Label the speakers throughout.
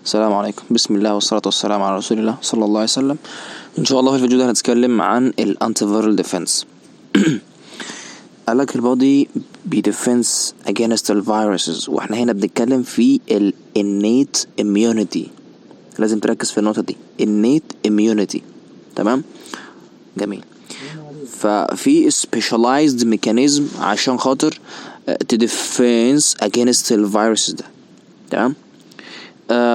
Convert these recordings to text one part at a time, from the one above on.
Speaker 1: السلام عليكم، بسم الله والصلاة والسلام على رسول الله صلى الله عليه وسلم. إن شاء الله في الفيديو ده هنتكلم عن الانتيفيرال ديفense. قالك البودي بيديفنس against الفيروسز، واحنا هنا بنتكلم في ال innate immunity. لازم تركز في النقطة دي، innate immunity. تمام، جميل. ففي specialized mechanism عشان خاطر to defense against الفيروسز ده. تمام.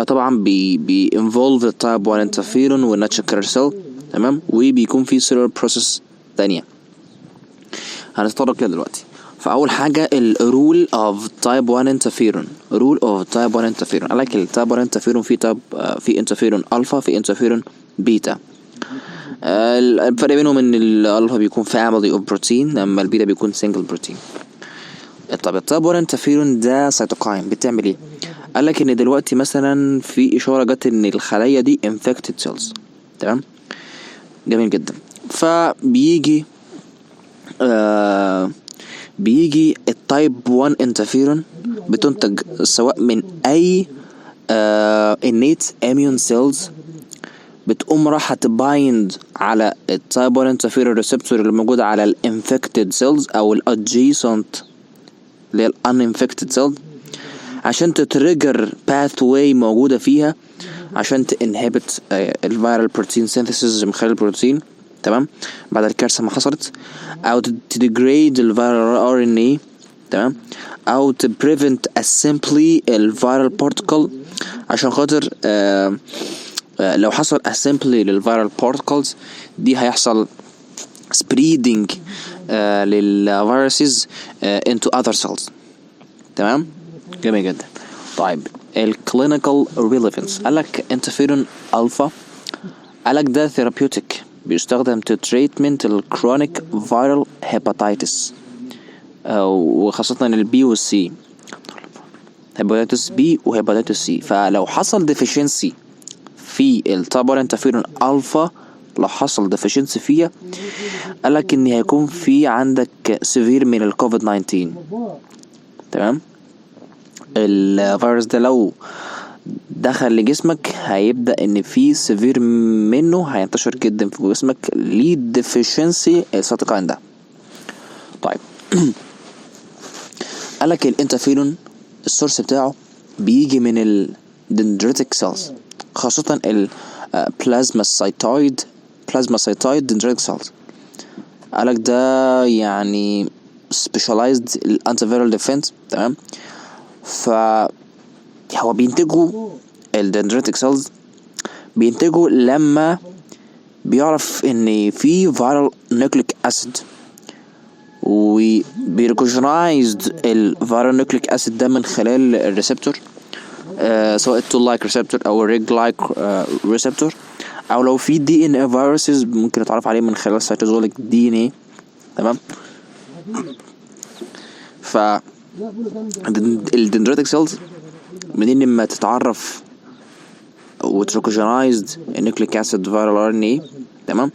Speaker 1: طبعا بي involve التايب 1 انترفيرون والناتشر كيلر سيل. تمام، وبيكون في cellular process تانية هنتطرق لها دلوقتي. فاول حاجه الرول اوف تايب 1 انترفيرون. رول اوف تايب 1 انترفيرون قال لك التايب 1 انترفيرون في انترفيرون الفا، في انترفيرون بيتا. الفرق بينهم ان الالفا بيكون فاميلي اوف بروتين، اما البيتا بيكون سنجل بروتين. طب التايب 1 انترفيرون ده سيتوكاين بتعمل ايه؟ قال لك ان دلوقتي مثلا في اشاره جت ان الخلايا دي انفكتد سيلز. تمام، جميل جدا. فبيجي بيجي التايب 1 انترفيرون بتنتج سواء من اي innate immune cells، بتقوم راح تبايند على التايب 1 انترفيرون ريسبتور اللي موجود على الانفكتد سيلز او الادجيسنت للانفكتد سيلز، عشان تتريجر باثواي موجوده فيها عشان تنهبت الفيرال بروتين سينثيسيس من خلال البروتين. تمام، بعد الكارثه ما حصلت، او تديجريد الفيرال ار ان اي. تمام، او تبريفنت اسمبلي الفيرال بارتيكل عشان خاطر لو حصل اسمبلي للفيرال بارتيكلز دي هيحصل سبريدنج للفيروسز into other cells. تمام، جميل جدا. طيب الكلينيكال ريليفنس قال لك انترفيرون الفا، قال لك ده ثيرابيوتيك بيستخدم to treatment الكرونيك فيرال هيباتيتس، وخاصة البي والسي، هيباتيتس بي وهيباتيتس سي. فلو حصل ديفيشنسي في التايب 1 انترفيرون الفا، لو حصل ديفيشنسي فيها قال لك ان هيكون في عندك سيفير من الكوفيد 19. تمام، الفيروس ده لو دخل لجسمك هيبدأ ان في سيفير منه هينتشر جدا في جسمك ليه ديفيشنسي السيتوكاين ده. طيب قالك الانترفيرون السورس بتاعه بيجي من الدندريتك سيلز، خاصة البلازماسايتويد دندريتك سيلز. قالك ده يعني specialized الانتيفيرال ديفنس. تمام، هو بينتجوا الدندريتك سيلز، بينتجوا لما بيعرف ان في فيرال نيوكليك اسيد، وبيريكوجنايزد الفيرال نيوكليك اسيد ده من خلال الريسبتور، سواء التول لايك ريسبتور او الريج لايك ريسبتور، او لو في دي ان اي فيروسز ممكن نتعرف عليه من خلال سيتوزوليك دي ان اي. تمام، ف الدندريتك سيلز منين لما تتعرف وتريكوجنايزد النيوكليك اسيد فيرال ار ان اي. تمام،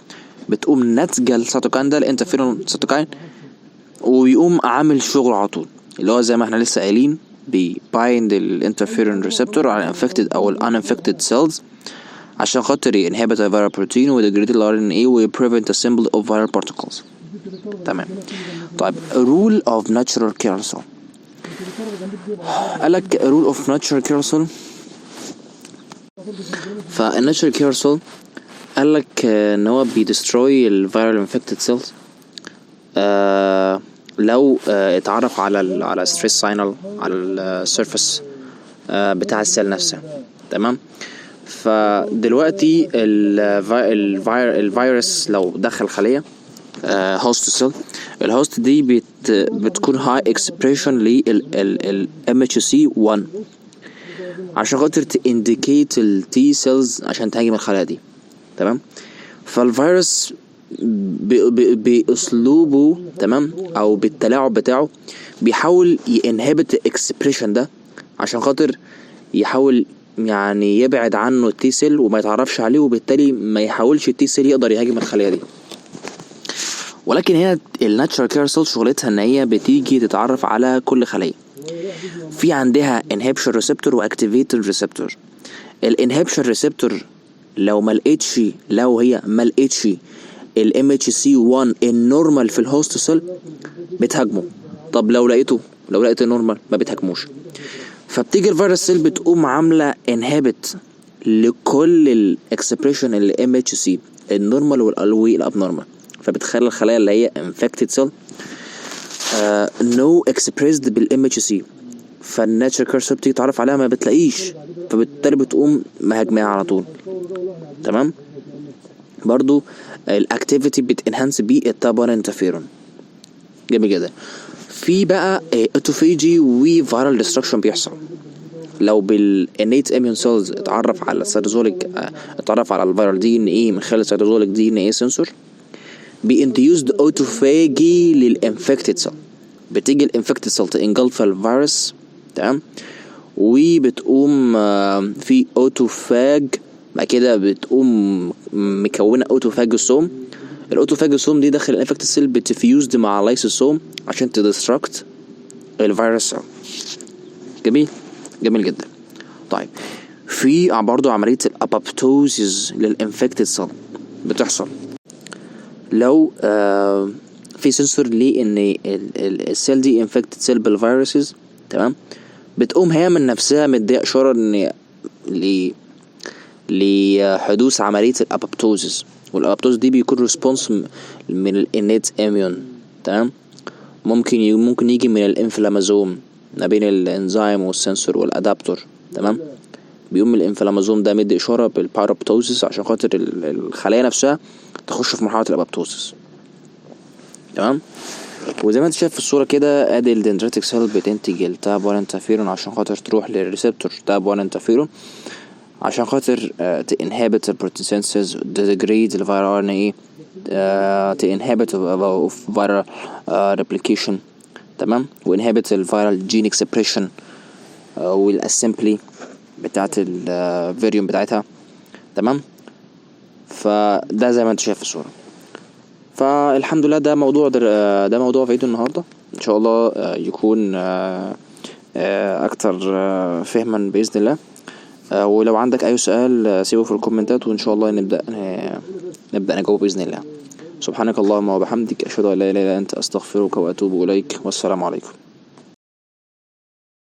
Speaker 1: بتقوم ناتجه السيتوكاين ده الانترفيرون سيتوكاين، وبيقوم عامل شغل على طول اللي هو زي ما احنا لسه قايلين بيبايند الانترفيرون ريسبتور على الانفكتد او الانفكتد سيلز عشان خاطر ينهبت الفيرال بروتين ويديجريد الار ان اي ويبريفنت اسمبلي اوف فيرال بارتيكلز. تمام. طيب رول اوف ناتشورال كيلر سيل، قالك رول اوف ناتشورال كيلر سيل. فالناتشورال كيلر سيل قالك ان هو بيدستروي الفيرال انفكتد سيلز لو اتعرف على ستريس ساينال على السيرفيس بتاع السيل نفسها. تمام، فدلوقتي الفيروس لو دخل خلية هوست سيل، الهوست دي بتكون هاي اكسبريشن لل MHC1 عشان خاطر تindicate التي سيلز عشان تهاجم الخلايا دي. تمام، فالفيروس باسلوبه تمام او بالتلاعب بتاعه بيحاول ينهبت الاكسبريشن ده عشان خاطر يحاول يعني يبعد عنه التي سيل وما يتعرفش عليه، وبالتالي ما يحاولش التي سيل يقدر يهاجم الخلايا دي. ولكن هنا الناتشورال كيلر سيل شغلتها ان هي بتيجي تتعرف على كل خلية، في عندها inhibition receptor و activated receptor. الانهبشن ريسبتور لو هي ما لقيتش الام اتش سي 1 النورمال في الهوست سيل بتهاجمه. طب لو لقيت النورمال ما بتهاجموش، فبتيجي الفيروس سيل بتقوم عامله انهبت لكل الاكسبريشن اللي ام اتش سي النورمال والابنورمال، فبتخلي الخلايا اللي هي انفكتد سيل نو اكسبريسد بالام اتش سي، فالناتشرال كير سيل بتيجي تعرف عليها ما بتلاقيش، فبالتالي بتقوم مهاجماها على طول. تمام. برضو الاكتيفيتي بتنهانس بيه التاب 1 انترفيرون. جميل جدا. في بقى اوتوفيجي وفيرال ديستركشن بيحصل لو بالانيت اميون سيلز اتعرف على السيتوزوليك، اتعرف على الفيرال دي ان ايه من خلال السيتوزوليك دي ان ايه سنسور، بينديوزد اوتوفاجي للانفكتد سيل، بتيجي الانفكتد سيل تنجلف الفيروس. تمام. وبتقوم في اوتوفاج بعد كده بتقوم مكونه اوتوفاجوسوم. الاوتوفاجوسوم دي داخل الانفكتد سيل بتفيوزد مع لايسوسوم عشان تدستركت الفيروس. جميل جدا. طيب في برضو عمليه الابوبتوزيس للانفكتد سيل بتحصل لو في سنسور ليه ان السيل دي انفكتد سيل بالفيروسز. تمام. بتقوم هي من نفسها مديه اشاره ان لحدوث عمليه الابوبتوزيس، والابوبتوزيس دي بيكون ريسبونس من الانيت اميون. تمام. ممكن يجي من الانفلامازوم ما بين الانزيم والسنسور والادابتور. تمام. بيقوم الانفلامازوم ده مدي اشاره بالباروبتوزيس عشان خاطر الخلايا نفسها تخش في مرحله الابوبتوزيس. تمام. وزي ما انت شايف في الصوره كده ادي الدندريتك سيل بتنتج التاب 1 انترفيرون عشان خاطر تروح للريسبتور تاب 1 انترفيرون عشان خاطر تنهبت البروتين سينثيز ديجريد الفيرال ار ان اي تنهبت فيرال ريبليكيشن. تمام. وانهبت الفيرال جين اكسبريشن والاسمبلي بتاعت الفيريوم بتاعتها. تمام. فده زي ما انت شايف في الصوره. فالحمد لله ده موضوع فيديو النهارده، ان شاء الله يكون اكتر فهما باذن الله. ولو عندك اي سؤال سيبه في الكومنتات وان شاء الله نبدأ نجاوب باذن الله. سبحانك اللهم وبحمدك اشهد ان لا اله الا انت استغفرك واتوب اليك، والسلام عليكم.